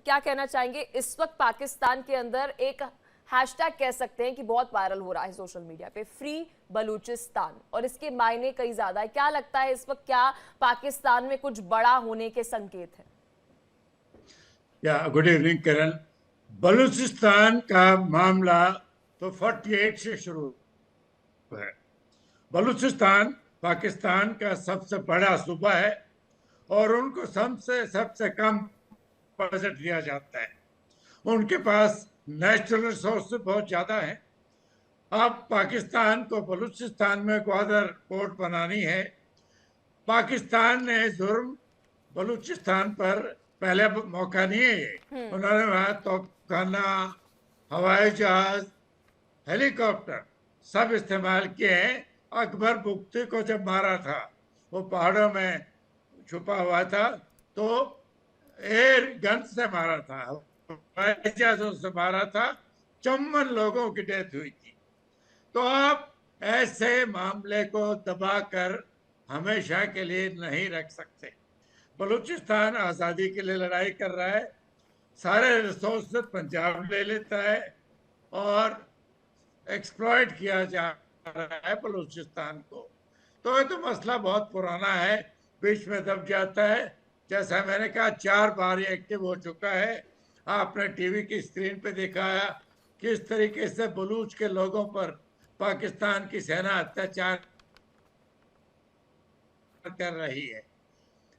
क्या कहना चाहेंगे? इस वक्त पाकिस्तान के अंदर एक हैशटैग कह सकते हैं कि बहुत वायरल हो रहा है सोशल मीडिया पे, फ्री बलूचिस्तान, और इसके मायने कई ज्यादा है। क्या लगता है इस वक्त क्या पाकिस्तान में कुछ बड़ा होने के संकेत हैं? गुड इवनिंग किरण। बलूचिस्तान का मामला तो 48 से शुरू है। बलूचिस्तान पाकिस्तान का सबसे बड़ा सूबा है और उनको सबसे सबसे कम बजट दिया जाता है। उनके पास नेचुरल रिसोर्स बहुत ज्यादा है। अब पाकिस्तान को बलूचिस्तान में ग्वादर पोर्ट बनानी है। पाकिस्तान ने जुर्म बलूचिस्तान पर पहले मौका नहीं है ये। उन्होंने वहां तोपखाना, हवाई जहाज, हेलीकॉप्टर सब इस्तेमाल किए हैं। अकबर बुख्ती को जब मारा था, वो पहाड़ों में छुपा हुआ था, तो एयर गन से मारा था, हवाई जहाजों से मारा था। 54 लोगों की डेथ हुई थी। तो आप ऐसे मामले को दबाकर हमेशा के लिए नहीं रख सकते। बलूचिस्तान आज़ादी के लिए लड़ाई कर रहा है, सारे रिसोर्स पंजाब ले लेता है और एक्सप्लॉइट किया जा रहा है बलूचिस्तान को। तो ये तो मसला बहुत पुराना है, बीच में दब जाता है। जैसा मैंने कहा, 4 बार ये एक्टिव हो चुका है। आपने टीवी की स्क्रीन पे देखा है किस तरीके से बलूच के लोगों पर पाकिस्तान की सेना अत्याचार कर रही है,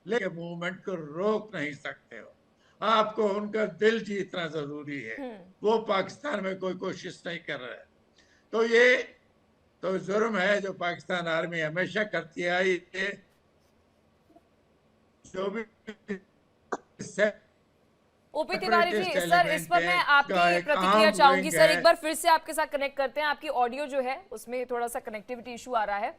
लेकिन मूवमेंट को रोक नहीं सकते हो। आपको उनका दिल जीतना जरूरी है। वो पाकिस्तान में कोई कोशिश नहीं कर रहा है। तो ये तो जुर्म है जो पाकिस्तान आर्मी हमेशा करती आई है। जो भी ओपी तिवारी जी, सर इस पर मैं का आपकी एक प्रतिक्रिया आर्म चाहूंगी। विंग सर है। एक बार फिर से आपके साथ कनेक्ट करते हैं, आपकी ऑडियो जो है उसमें थोड़ा सा कनेक्टिविटी इशू आ रहा है।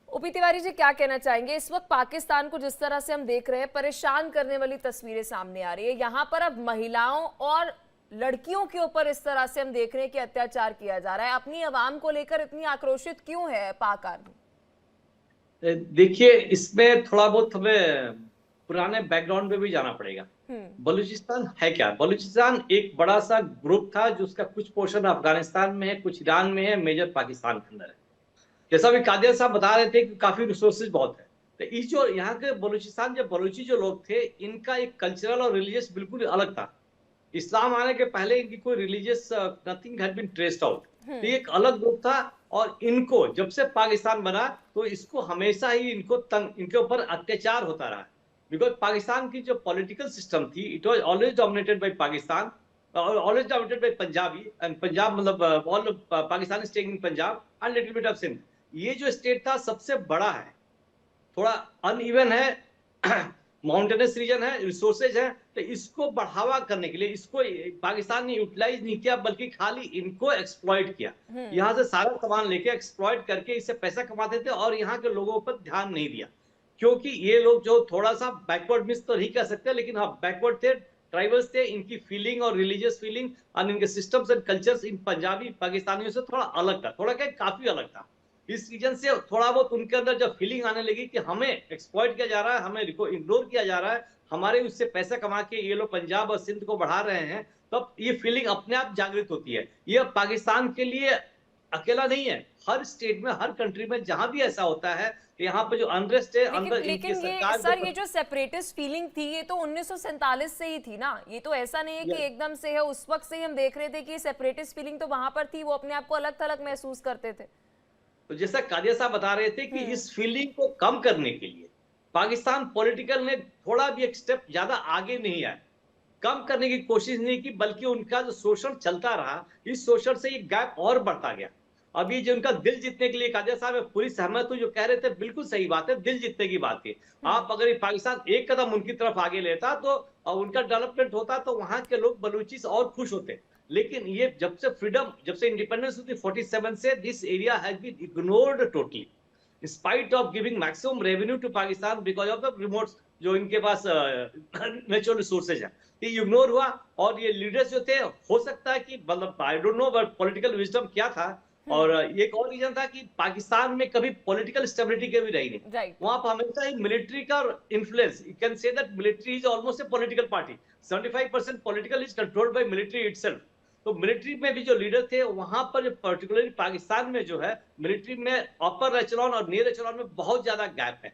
ओपी तिवारी जी, क्या कहना चाहेंगे? इस वक्त पाकिस्तान को जिस तरह से हम देख रहे हैं, परेशान करने वाली तस्वीरें सामने आ रही है। यहाँ पर अब महिलाओं और लड़कियों के ऊपर इस तरह से हम देख रहे हैं कि अत्याचार किया जा रहा है। अपनी आवाम को लेकर इतनी आक्रोशित क्यों है पाक आर्मी? देखिए, इसमें थोड़ा बहुत हमें पुराने बैकग्राउंड में भी जाना पड़ेगा। बलूचिस्तान है क्या? बलूचिस्तान एक बड़ा सा ग्रुप था जिसका कुछ पोर्शन अफगानिस्तान में है, कुछ ईरान में है, मेजर पाकिस्तान के अंदर है। जैसा भी कादिर साहब बता रहे थे कि काफी रिसोर्सेज बहुत है। तो इस जो यहाँ के बलूचिस्तान जो बलूची जो लोग थे, इनका एक कल्चरल और रिलीजियस बिल्कुल अलग था। इस्लाम आने के पहले इनकी कोई religious nothing had been traced out. तो ये एक अलग ग्रुप था। और इनको जब से पाकिस्तान बना तो इसको हमेशा ही इनके ऊपर अत्याचार होता रहा। बिकॉज पाकिस्तान की जो पॉलिटिकल सिस्टम थी, it was always dominated by Pakistan, always dominated by Punjabi, and Punjab मतलब all Pakistan is taking Punjab and little bit of Sindh. ये जो स्टेट था सबसे बड़ा है, थोड़ा अनइवन है, माउंटेनस रीजन है, रिसोर्सेज है। तो इसको बढ़ावा करने के लिए इसको पाकिस्तान ने यूटिलाइज नहीं किया, बल्कि खाली इनको एक्सप्लॉइट किया। यहाँ से सारा सामान लेके एक्सप्लॉइट करके इससे पैसा कमाते थे और यहाँ के लोगों पर ध्यान नहीं दिया। क्योंकि ये लोग जो थोड़ा सा बैकवर्ड मिस तो नहीं कह सकते, लेकिन हाँ बैकवर्ड थे, ट्राइबल्स थे। इनकी फीलिंग और रिलीजियस फीलिंग और इनके सिस्टम्स एंड कल्चर्स इन पंजाबी पाकिस्तानियों से थोड़ा अलग था, थोड़ा क्या काफी अलग था। इस रीजन से थोड़ा बहुत उनके अंदर जब फीलिंग आने लगी कि हमें एक्सप्लॉइट किया जा रहा है, हमें इग्नोर किया जा रहा है, हमारे उससे पैसा कमा के ये लोग पंजाब और सिंध को बढ़ा रहे हैं, तब ये फीलिंग अपने आप जागृत होती है। ये पाकिस्तान के लिए अकेला नहीं है, हर स्टेट में, हर कंट्री में जहां भी ऐसा होता है, यहाँ पे जो अनरेस्ट है अंदर लेकिन ये सर ये जो सेपरेटिस्ट फीलिंग थी, ये तो 1947 से ही थी ना। ये तो ऐसा नहीं है कि एकदम से है। उस वक्त से ही हम देख रहे थे कि सेपरेटिस्ट फीलिंग तो वहां पर थी, वो अपने आप को अलग थलग महसूस करते थे। तो जैसा कादिया साहब बता रहे थे कि इस फीलिंग को कम करने के लिए पाकिस्तान पॉलिटिकल ने थोड़ा भी एक स्टेप ज्यादा आगे नहीं आया, कम करने की कोशिश नहीं की, बल्कि उनका जो शोषण चलता रहा, इस शोषण से ये गैप और बढ़ता गया। अभी जो उनका दिल जीतने के लिए कादिया साहब पूरी सहमत हूं, जो कह रहे थे बिल्कुल सही बात है, दिल जीतने की बात थी। आप अगर पाकिस्तान एक कदम उनकी तरफ आगे लेता तो उनका डेवलपमेंट होता, तो वहां के लोग बलूचिस और खुश होते। लेकिन ये जब से फ्रीडम, जब से इंडिपेंडेंस हुई 47 से, this area has been ignored totally, spite of giving maximum revenue to Pakistan because of the remote जो इनके पास नेचुरल रिसोर्सेज है, ये इग्नोर हुआ। और ये लीडर्स जो थे, हो सकता है कि मतलब I don't know but political wisdom क्या था, और एक और रीजन था कि पाकिस्तान में कभी पॉलिटिकल स्टेबिलिटी कभी रही नहीं। राइट। वहां पर हमेशा एक मिलिट्री का influence, you can say that military is almost A political party. 75% political is controlled by military itself. तो मिलिट्री में भी जो लीडर थे वहां पर, पर्टिकुलरली पाकिस्तान में जो है मिलिट्री में अपर एचेलॉन और नियर एचेलॉन में बहुत ज्यादा गैप है,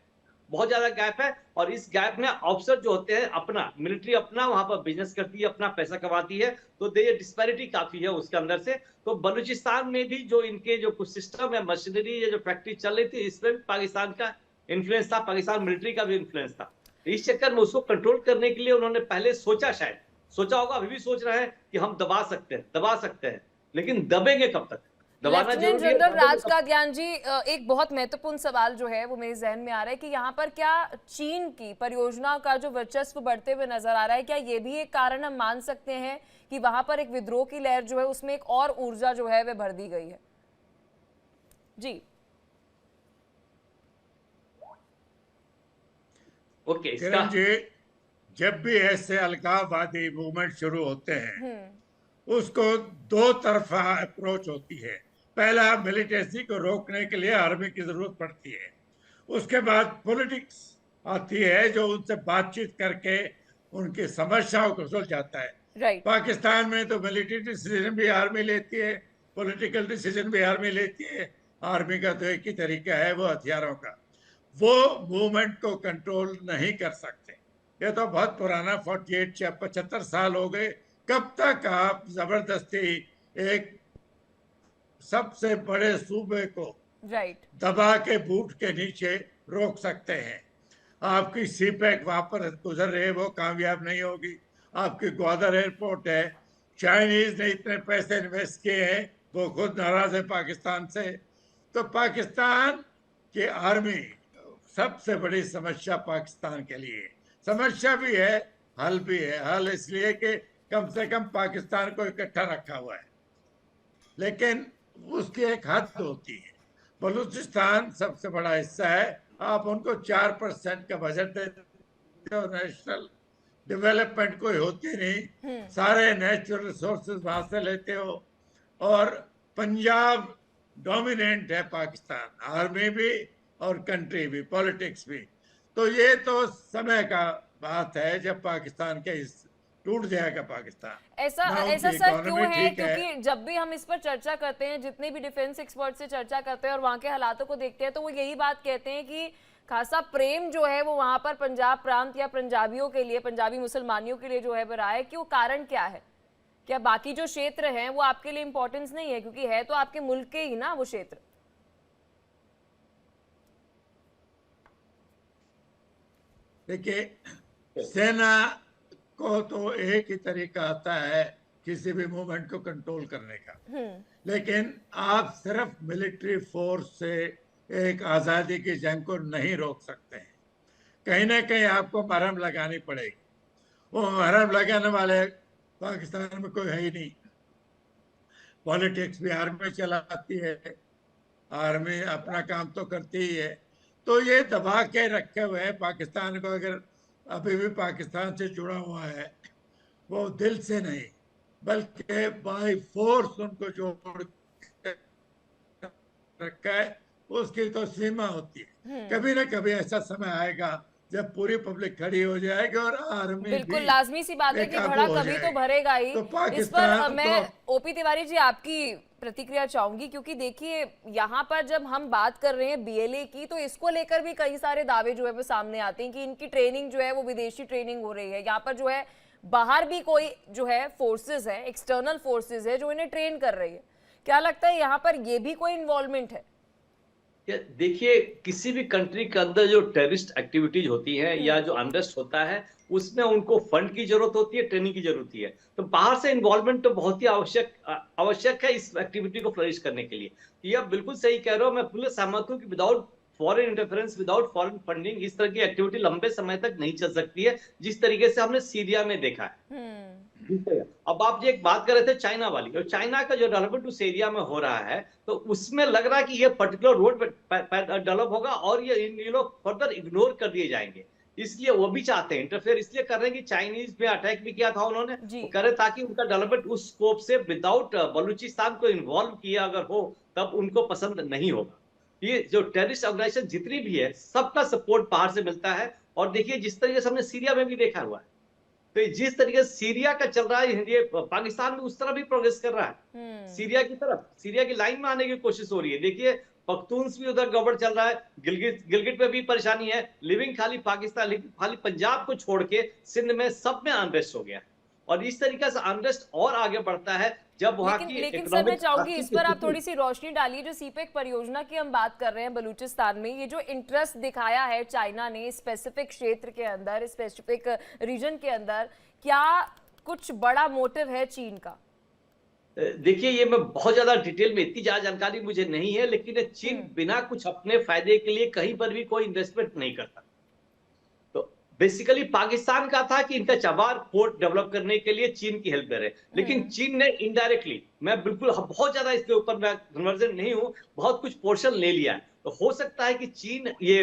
बहुत ज्यादा गैप है। और इस गैप में ऑफिसर जो होते हैं अपना, मिलिट्री अपना वहां पर बिजनेस करती है, अपना पैसा कमाती है, तो ये डिस्पैरिटी काफी है उसके अंदर से। तो बलूचिस्तान में भी जो इनके जो कुछ सिस्टम है, मशीनरी या जो फैक्ट्री चल रही थी, इसमें भी पाकिस्तान का इन्फ्लुएंस था, पाकिस्तान मिलिट्री का भी इन्फ्लुएंस था। इस चक्कर में उसको कंट्रोल करने के लिए उन्होंने पहले सोचा, शायद सोचा होगा, अभी भी सोच रहे हैं कि हम दबा सकते हैं, लेकिन दबेंगे कब तक? लेफ्टिनेंट जनरल राज कादियान जी, एक बहुत महत्वपूर्ण सवाल जो है वो मेरे जहन में आ रहा है कि यहाँ पर क्या चीन की परियोजना का जो वर्चस्व बढ़ते हुए नजर आ रहा है, क्या ये भी एक कारण हम मान सकते हैं कि वहां पर एक विद्रोह की लहर जो है उसमें एक और ऊर्जा जो है वह भर दी गई है? जी ओके, किरण जी, जब भी ऐसे अलगाववादी मूवमेंट शुरू होते हैं उसको दो तरफा अप्रोच होती है। पहला, मिलिटेंसी को रोकने के लिए आर्मी की जरूरत पड़ती है। उसके बाद पॉलिटिक्स आती है जो उनसे बातचीत करके उनकी समस्याओं को सुलझाता है। राइट। पाकिस्तान में तो मिलिट्री डिसीजन भी आर्मी लेती है, पॉलिटिकल डिसीजन भी आर्मी लेती है। आर्मी का तो एक ही तरीका है, वो हथियारों का। वो मूवमेंट को कंट्रोल नहीं कर सकते। ये तो बहुत पुराना 75 साल हो गए। कब तक आप जबरदस्ती एक सबसे बड़े सूबे को राइट दबा के बूट के नीचे रोक सकते हैं? आपकी सीपैक वहां पर गुजर रही है, वो कामयाब नहीं होगी। आपकी ग्वादर एयरपोर्ट है, चाइनीज ने इतने पैसे इन्वेस्ट किए हैं, वो खुद नाराज है पाकिस्तान से। तो पाकिस्तान की आर्मी सबसे बड़ी समस्या पाकिस्तान के लिए समस्या भी है, हल भी है। हल इसलिए कि कम से कम पाकिस्तान को इकट्ठा रखा हुआ है, लेकिन उसकी एक हद होती है। बलूचिस्तान सबसे बड़ा हिस्सा है, आप उनको 4% का बजट देते हो, नेशनल डेवलपमेंट कोई होती नहीं, सारे नेचुरल रिसोर्सेज वहां से लेते हो। और पंजाब डोमिनेंट है पाकिस्तान, आर्मी भी और कंट्री भी, पॉलिटिक्स भी। तो ये तो समय का बात है जब पाकिस्तान के टूट जाएगा पाकिस्तान। ऐसा सर क्यों है? क्योंकि जब भी हम इस पर चर्चा करते हैं, जितने भी डिफेंस एक्सपर्ट से चर्चा करते हैं और वहां के हालातों को देखते हैं, तो वो यही बात कहते हैं कि खासा प्रेम जो है वो वहां पर पंजाब प्रांत या पंजाबियों के लिए, पंजाबी मुसलमानियों के लिए जो है वो रहा है। कि वो कारण क्या है? क्या बाकी जो क्षेत्र हैं वो आपके लिए इंपॉर्टेंस नहीं है? क्योंकि है तो आपके मुल्क के ही ना वो क्षेत्र। देखिए, सेना को तो एक ही तरीका आता है किसी भी मूवमेंट को कंट्रोल करने का, लेकिन आप सिर्फ मिलिट्री फोर्स से एक आजादी की जंग को नहीं रोक सकते हैं। कहीं ना कहीं आपको मरहम लगानी पड़ेगी। वो मरहम लगाने वाले पाकिस्तान में कोई है ही नहीं। पॉलिटिक्स भी आर्मी चलाती है, आर्मी अपना काम तो करती ही है। तो ये दबा के रखे हुए हैं पाकिस्तान को। अगर अभी भी पाकिस्तान से जुड़ा हुआ है, वो दिल से नहीं बल्कि बाय फोर्स उनको जोड़ रखा है, उसकी तो सीमा होती है। कभी ना कभी ऐसा समय आएगा जब पूरी पब्लिक खड़ी हो जाएगी और आर्मी बिल्कुल लाजमी सी बात है कि घड़ा कभी तो भरेगा ही। तो इस पर मैं ओपी तिवारी जी आपकी प्रतिक्रिया चाहूंगी, क्योंकि देखिए यहाँ पर जब हम बात कर रहे हैं बीएलए की, तो इसको लेकर भी कई सारे दावे जो है वो सामने आते हैं कि इनकी ट्रेनिंग जो है वो विदेशी ट्रेनिंग हो रही है। यहाँ पर जो है बाहर भी कोई जो है फोर्सेज है, एक्सटर्नल फोर्सेज है जो इन्हें ट्रेन कर रही है। क्या लगता है यहाँ पर ये भी कोई इन्वॉल्वमेंट है? देखिए, किसी भी कंट्री के अंदर जो टेररिस्ट एक्टिविटीज होती हैं या जो अनरेस्ट होता है, उसमें उनको फंड की जरूरत होती है, ट्रेनिंग की जरूरत होती है। तो बाहर से इन्वॉल्वमेंट तो बहुत ही आवश्यक है इस एक्टिविटी को फ्लरिश करने के लिए। ये आप बिल्कुल सही कह रहे हो, मैं पूरे सहमत हूँ कि without foreign interference, without foreign funding इस तरह की एक्टिविटी लंबे समय तक नहीं चल सकती है, जिस तरीके से हमने सीरिया में देखा है। अब आप जो एक बात कर रहे थे चाइना वाली, और चाइना का जो डेवलपमेंट उस एरिया में हो रहा है, तो उसमें लग रहा है कि ये पर्टिकुलर रोड डेवलप होगा और ये लोग फर्दर इग्नोर कर दिए जाएंगे। इसलिए वो भी चाहते हैं इंटरफेयर, इसलिए कर रहे हैं कि चाइनीज में अटैक भी किया था उन्होंने, जी। वो करे ताकि उनका डेवलपमेंट उस स्कोप से विदाउट बलूचिस्तान को इन्वॉल्व किया अगर हो तब उनको पसंद नहीं होगा। ये जो टेररिस्ट ऑर्गेनाइजेशन जितनी भी है सबका सपोर्ट बाहर से मिलता है। और देखिए जिस तरीके से हमने सीरिया में भी देखा हुआ है, तो जिस तरीके से सीरिया का चल रहा है ये पाकिस्तान भी उस तरह भी प्रोग्रेस कर रहा है, सीरिया की तरफ, सीरिया की लाइन में आने की कोशिश हो रही है। देखिए पख्तून्स भी उधर गड़बड़ चल रहा है, गिलगिट में भी परेशानी है, लिविंग खाली पाकिस्तान, खाली पंजाब को छोड़ के सिंध में सब में अनरेस्ट हो गया। और इस तरीके से अनरेस्ट और आगे बढ़ता है जब वहां की लेकिन सर मैं चाहूंगी इस पर आप थोड़ी सी रोशनी डालिए। जो सीपेक परियोजना की हम बात कर रहे हैं बलूचिस्तान में, ये जो इंटरेस्ट दिखाया है चाइना ने स्पेसिफिक क्षेत्र के अंदर, स्पेसिफिक रीजन के अंदर, क्या कुछ बड़ा मोटिव है चीन का? देखिए ये मैं बहुत ज्यादा डिटेल में इतनी ज्यादा जानकारी मुझे नहीं है, लेकिन चीन बिना कुछ अपने फायदे के लिए कहीं पर भी कोई इन्वेस्टमेंट नहीं करता। तो बेसिकली पाकिस्तान का था कि इनका चबार पोर्ट डेवलप करने के लिए चीन की हेल्प करे, लेकिन चीन ने इनडायरेक्टली, मैं बिल्कुल बहुत ज्यादा इसके ऊपर मैं कन्वर्जन नहीं हूं, बहुत कुछ पोर्शन ले लिया है। तो हो सकता है कि चीन ये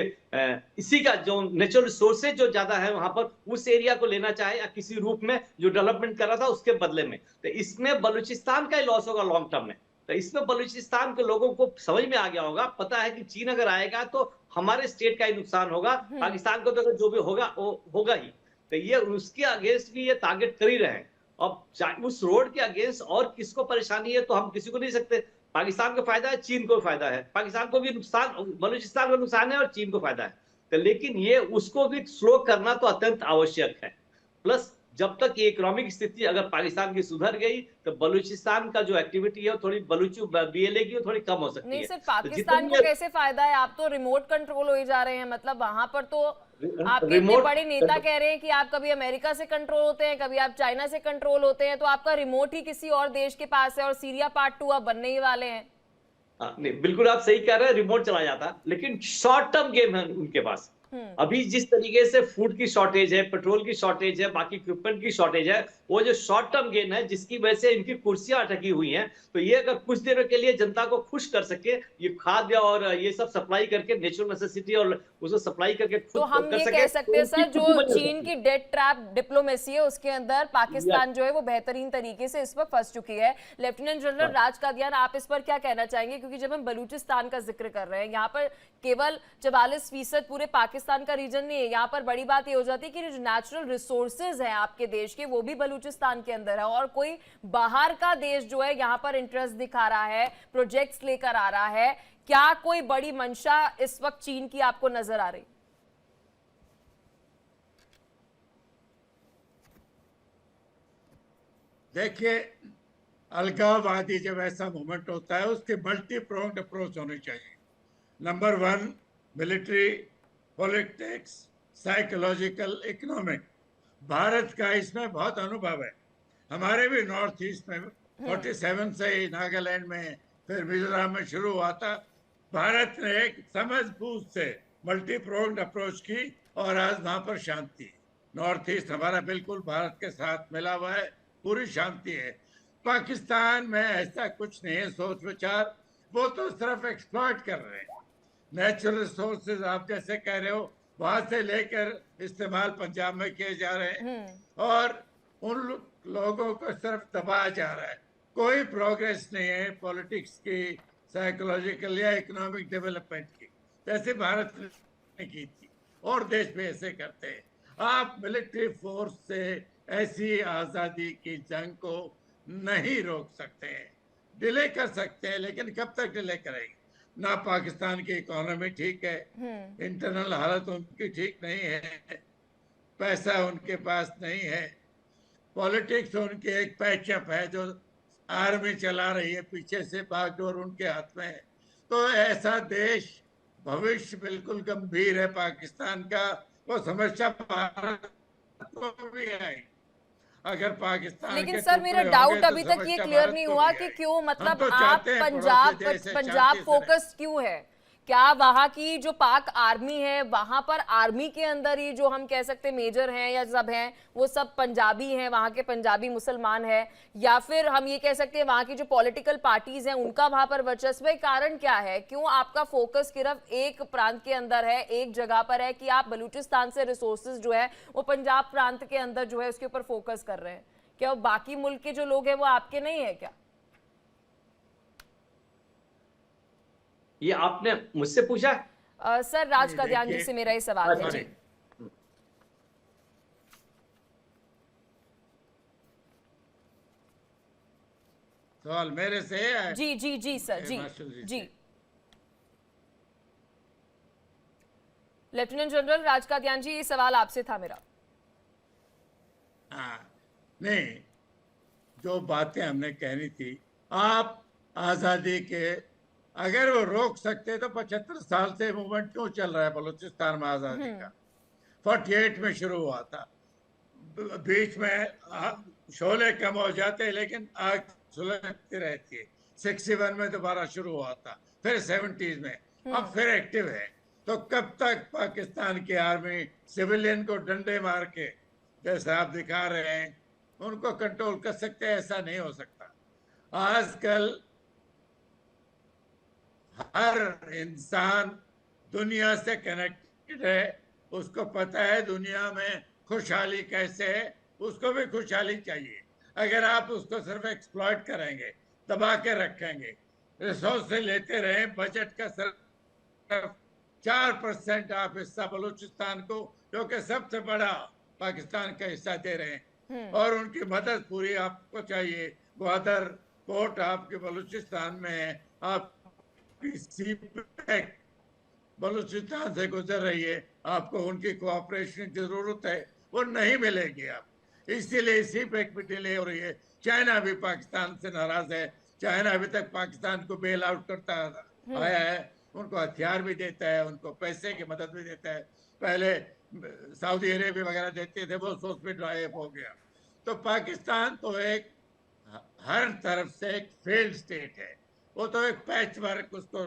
इसी का जो नेचुरल रिसोर्सेज जो ज्यादा है वहां पर उस एरिया को लेना चाहे या किसी रूप में जो डेवलपमेंट कर रहा था उसके बदले में। तो इसमें बलूचिस्तान का ही लॉस होगा लॉन्ग टर्म में। तो इसमें बलूचिस्तान के लोगों को समझ में आ गया होगा, पता है कि चीन अगर आएगा तो हमारे स्टेट का ही नुकसान होगा, पाकिस्तान को तो जो भी होगा वो होगा ही। तो ये उसके अगेंस्ट भी ये टारगेट कर ही रहे हैं। अब उस रोड के अगेंस्ट और किसको परेशानी है तो हम किसी को नहीं सकते। पाकिस्तान को फायदा है, चीन को फायदा है, पाकिस्तान को भी नुकसान, बलूचिस्तान को नुकसान है और चीन को फायदा है। तो लेकिन ये उसको भी स्लो करना तो अत्यंत आवश्यक है। प्लस जब तक ये इकोनॉमिक स्थिति अगर पाकिस्तान की सुधर गई तो बलूचिस्तान का जो एक्टिविटी है थोड़ी बलूची BLA की थोड़ी कम हो सकती है। नहीं सर, पाकिस्तान को कैसे फायदा है? आप तो रिमोट कंट्रोल हो ही जा रहे हैं, मतलब वहां पर तो आपके इतने बड़े नेता कह रहे हैं कि आप कभी अमेरिका से कंट्रोल होते हैं, कभी आप चाइना से कंट्रोल होते हैं, तो आपका रिमोट ही किसी और देश के पास है और सीरिया पार्ट 2 अब बनने ही वाले हैं। नहीं बिल्कुल आप सही कह रहे हैं, रिमोट चला जाता, लेकिन शॉर्ट टर्म गेम है उनके पास। अभी जिस तरीके से फूड की शॉर्टेज है, पेट्रोल की शॉर्टेज है, बाकी इक्विपमेंट की शॉर्टेज है, वो जो शॉर्ट टर्म गेन है जिसकी वजह से इनकी कुर्सियां अटकी हुई हैं, तो ये अगर कुछ देर के लिए जनता को खुश कर सके, ये खाद्य और ये सब सप्लाई करके नेचुरल नेसेसिटी और उसको सप्लाई करके खुद तो हम ये कह सकते हैं सर जो चीन की डेट ट्रैप डिप्लोमेसी है उसके अंदर पाकिस्तान जो है वो बेहतरीन तरीके से इस वक्त फंस चुकी है। लेफ्टिनेंट जनरल राज कादियान, आप इस पर क्या कहना चाहेंगे? क्योंकि जब हम बलूचिस्तान का जिक्र कर रहे हैं, यहाँ पर केवल 44% पूरे पाकिस्तान का रीजन नहीं है, यहाँ पर बड़ी बात ये हो जाती है कि जो नेचुरल रिसोर्सेज हैं आपके देश के वो भी बलूचिस्तान के अंदर है, और कोई बाहर का देश जो है यहाँ पर इंटरेस्ट दिखा रहा है, प्रोजेक्ट्स लेकर आ रहा है। क्या कोई बड़ी मंशा इस वक्त चीन की आपको नजर आ रही? देखिए, अलगाववादी जब ऐसा मूवमेंट होता है उसके मल्टी प्रोंग्ड अप्रोच होनी चाहिए। Number 1 military, politics, psychological, economic. Bharat का इसमें बहुत अनुभव है। हमारे भी नॉर्थ ईस्ट में 47 से ही नागालैंड में फिर मिजोरम में शुरू हुआ था। भारत ने एक समझबूझ से मल्टी प्रोंग्ड अप्रोच की और आज वहां पर शांति। नॉर्थ ईस्ट हमारा बिल्कुल भारत के साथ मिला हुआ है, पूरी शांति है। पाकिस्तान में ऐसा कुछ नहीं है सोच विचार, वो तो सिर्फ एक्सप्लॉइट कर रहे हैं। नेचुरल रिसोर्सेज आप जैसे कह रहे हो वहां से लेकर इस्तेमाल पंजाब में किए जा रहे हैं और उन लोगों को सिर्फ दबाया जा रहा है। कोई प्रोग्रेस नहीं है पॉलिटिक्स की, साइकोलॉजिकल या इकोनॉमिक डेवलपमेंट की, जैसे भारत ने की थी और देश भी ऐसे करते हैं। आप मिलिट्री फोर्स से ऐसी आज़ादी की जंग को नहीं रोक सकते हैं, डिले कर सकते हैं, लेकिन कब तक डिले करेंगे? ना पाकिस्तान की इकोनॉमी ठीक है, इंटरनल हालत उनकी ठीक नहीं है, पैसा उनके पास नहीं है, पॉलिटिक्स उनकी एक पैचअप है जो आर्मी चला रही है पीछे से, बागडोर उनके हाथ में है। तो ऐसा देश, भविष्य बिल्कुल गंभीर है पाकिस्तान का। वो समस्या भारत को भी है अगर पाकिस्तान। लेकिन सर मेरा डाउट अभी तक ये क्लियर नहीं हुआ कि क्यों, मतलब आप पंजाब फोकस क्यों है? क्या वहां की जो पाक आर्मी है, वहां पर आर्मी के अंदर ही जो हम कह सकते मेजर हैं या सब हैं वो सब पंजाबी हैं, वहां के पंजाबी मुसलमान हैं, या फिर हम ये कह सकते हैं वहां की जो पॉलिटिकल पार्टीज हैं उनका वहां पर वर्चस्व है? कारण क्या है, क्यों आपका फोकस सिर्फ एक प्रांत के अंदर है, एक जगह पर है, कि आप बलूचिस्तान से रिसोर्सेज जो है वो पंजाब प्रांत के अंदर जो है उसके ऊपर फोकस कर रहे हैं? क्या बाकी मुल्क के जो लोग हैं वो आपके नहीं है क्या? ये आपने मुझसे पूछा? सर राज कादियान जी से मेरा ये सवाल है। अच्छा। जी सवाल मेरे से है? जी जी जी सर, जी जी। लेफ्टिनेंट जनरल राज कादियान जी, ये सवाल आपसे था मेरा। हाँ, नहीं, जो बातें हमने कहनी थी, आप आजादी के अगर वो रोक सकते तो 75 साल से मूवमेंट क्यों चल रहा है बलूचिस्तान में आजादी का? 48 में शुरू हुआ था, बीच में शोले कम हो जाते लेकिन आग सुलगती रहती है। 61 में दोबारा शुरू हुआ था, फिर 70s में, अब फिर एक्टिव है। तो कब तक पाकिस्तान की आर्मी सिविलियन को डंडे मार के, जैसा आप दिखा रहे हैं, उनको कंट्रोल कर सकते हैं? ऐसा नहीं हो सकता। आजकल हर इंसान दुनिया से कनेक्टेड है, उसको पता है दुनिया में खुशहाली कैसे है, उसको भी खुशहाली चाहिए। अगर आप उसको सिर्फ एक्सप्लॉइट करेंगे, दबा के रखेंगे, रिसोर्स से लेते रहे, बजट का सिर्फ 4% आप हिस्सा बलूचिस्तान को, जो कि सबसे बड़ा पाकिस्तान का हिस्सा दे रहे हैं, और उनकी मदद पूरी आपको चाहिए। ग्वादर पोर्ट आपके बलूचिस्तान में है, आप सी पैक बलूचिस्तान से गुजर रही है, आपको उनकी कोऑपरेशन की जरूरत है, वो नहीं मिलेगी आप, इसीलिए इसी पैक में डिले हो रही है। चाइना भी पाकिस्तान से नाराज है, चाइना अभी तक पाकिस्तान को बेल आउट करता आया है, उनको हथियार भी देता है, उनको पैसे की मदद भी देता है। पहले सऊदी अरेबिया वगैरह देते थे, वो सोच में ड्राइव हो गया। तो पाकिस्तान तो एक हर तरफ से एक फेल्ड स्टेट है, वो तो एक पैच वर्क उसको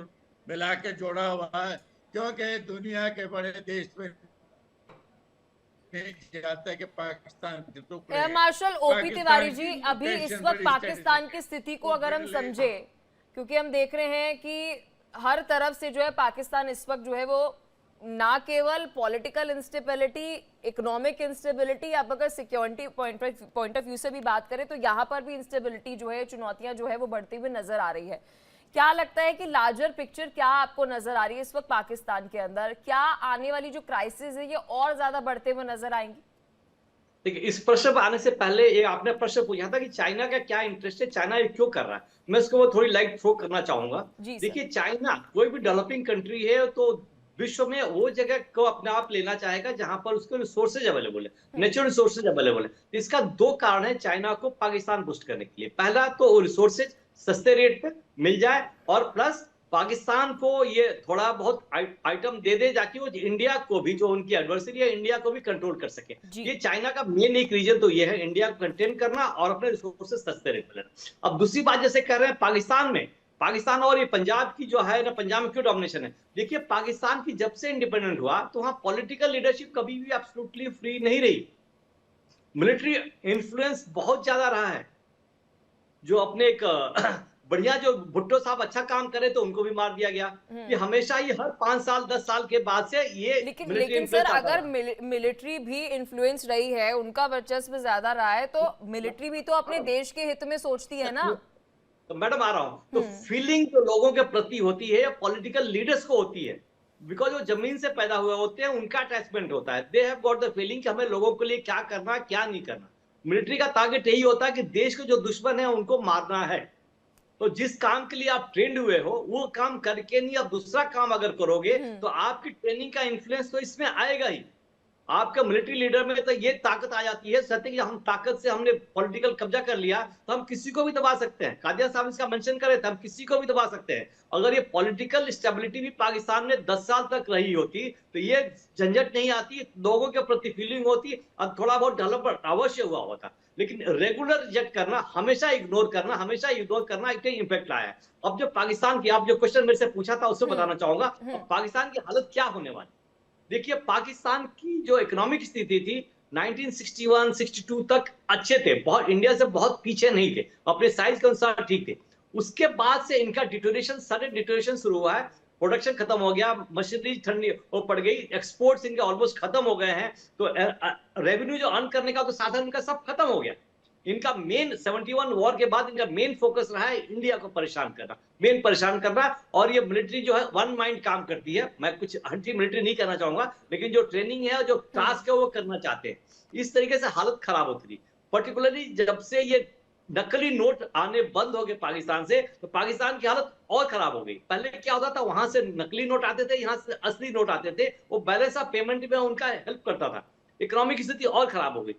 मिला के जोड़ा हुआ है, क्योंकि दुनिया के बड़े देश में नहीं जाता है कि पाकिस्तान के टुकड़े। Air marshal OP Tiwari ji, अभी इस वक्त पाकिस्तान की स्थिति को अगर हम समझे, क्योंकि हम देख रहे हैं कि हर तरफ से जो है पाकिस्तान इस वक्त जो है वो ना केवल पॉलिटिकल इंस्टेबिलिटी, इकोनॉमिक इंस्टेबिलिटी, आप अगर सिक्योरिटी पॉइंट ऑफ व्यू से भी बात करें तो यहाँ पर भी इंस्टेबिलिटी जो है, चुनौतियां जो है वो बढ़ती हुई नजर आ रही है। क्या लगता है कि लार्जर पिक्चर क्या आपको नजर आ रही है इस वक्त पाकिस्तान के अंदर? क्या आने वाली जो क्राइसिस है ये और ज्यादा बढ़ते हुए नजर आएंगी? देखिए, इस प्रश्न पर आने से पहले ये आपने प्रश्न पूछा था कि चाइना का क्या इंटरेस्ट है, चाइना ये क्यों कर रहा है, मैं इसको वो थोड़ी लाइट थ्रो करना चाहूंगा। देखिए, चाइना कोई भी डेवलपिंग कंट्री है तो विश्व में वो जगह को अपने आप लेना चाहेगा जहां पर उसके रिसोर्सेज अवेलेबल है, नेचुरल रिसोर्सेज अवेलेबल है। तो इसका दो कारण है चाइना को पाकिस्तान बूस्ट करने के लिए। पहला तो वो रिसोर्सेज सस्ते रेट पे मिल जाए, और प्लस पाकिस्तान को ये थोड़ा बहुत आइटम दे दे जाके वो इंडिया को भी, जो उनकी एडवर्सरी है, इंडिया को भी कंट्रोल कर सके। ये चाइना का मेन एक रीजन तो ये है, इंडिया को कंटेन करना और अपने रिसोर्सेज सस्ते रेट पे लेना। अब दूसरी बात जैसे कर रहे हैं पाकिस्तान में, पाकिस्तान और ये पंजाब की जो है ना, पंजाब में क्यों डोमिनेशन है? देखिए, पाकिस्तान की जब से इंडिपेंडेंट हुआ तो वहां पॉलिटिकल लीडरशिप कभी भी एब्सोल्युटली फ्री नहीं रही, मिलिट्री इन्फ्लुएंस बहुत ज्यादा रहा है। जो अपने एक बढ़िया, जो भुट्टो साहब अच्छा काम करे तो उनको भी मार दिया गया। ये हमेशा ये हर 5 साल 10 साल के बाद से ये लेकिन सर अगर मिलिट्री भी इन्फ्लुएंस रही है, उनका वर्चस्व ज्यादा रहा है, तो मिलिट्री भी तो अपने देश के हित में सोचती है ना। तो मैडम आ रहा हूं, तो फीलिंग जो लोगों के प्रति होती है या पॉलिटिकल लीडर्स को होती है, बिकॉज वो जमीन से पैदा हुए होते हैं, उनका अटैचमेंट होता है। They have got the feeling कि हमें लोगों के लिए क्या करना क्या नहीं करना। मिलिट्री का टारगेट यही होता है कि देश के जो दुश्मन है उनको मारना है। तो जिस काम के लिए आप ट्रेंड हुए हो वो काम करके नहीं, आप दूसरा काम अगर करोगे तो आपकी ट्रेनिंग का इन्फ्लुएंस तो इसमें आएगा ही। आपके मिलिट्री लीडर में तो ये ताकत आ जाती है सत्य कि हम ताकत से हमने पॉलिटिकल कब्जा कर लिया तो हम किसी को भी दबा सकते हैं। कादिया साहब इसका मेंशन करे थे, हम किसी को भी दबा सकते हैं। अगर ये पॉलिटिकल स्टेबिलिटी भी पाकिस्तान में 10 साल तक रही होती तो ये झंझट नहीं आती, लोगों के प्रति फीलिंग होती और थोड़ा बहुत डेवलपमेंट अवश्य हुआ होता। लेकिन रेगुलर रिजेक्ट करना, हमेशा इग्नोर करना एक इम्पैक्ट लाया है। अब जो पाकिस्तान की आप जो क्वेश्चन मेरे से पूछा था उससे बताना चाहूंगा पाकिस्तान की हालत क्या होने वाली। देखिए पाकिस्तान की जो इकोनॉमिक स्थिति थी 1961-62 तक अच्छे थे, बहुत इंडिया से बहुत पीछे नहीं थे, अपने साइज के अनुसार ठीक थे। उसके बाद से इनका सडन डिटोरेशन शुरू हुआ है, प्रोडक्शन खत्म हो गया, मशीनरी ठंडी वो पड़ गई, एक्सपोर्ट्स इनके ऑलमोस्ट खत्म हो गए हैं, तो रेवेन्यू जो अर्न करने का तो साधन इनका सब खत्म हो गया। इनका मेन 71 वॉर के बाद इनका मेन फोकस रहा है इंडिया को परेशान करना, और ये मिलिट्री जो है वन माइंड काम करती है। मैं कुछ एंटी मिलिट्री नहीं करना चाहूंगा, लेकिन जो ट्रेनिंग है जो टास्क है वो करना चाहते हैं। इस तरीके से हालत खराब होती थी, पर्टिकुलरली जब से ये नकली नोट आने बंद हो गए पाकिस्तान से, तो पाकिस्तान की हालत और खराब हो गई। पहले क्या होता था, वहां से नकली नोट आते थे, यहाँ से असली नोट आते थे, वो बैलेंस ऑफ पेमेंट में उनका हेल्प करता था, इकोनॉमिक स्थिति और खराब हो गई।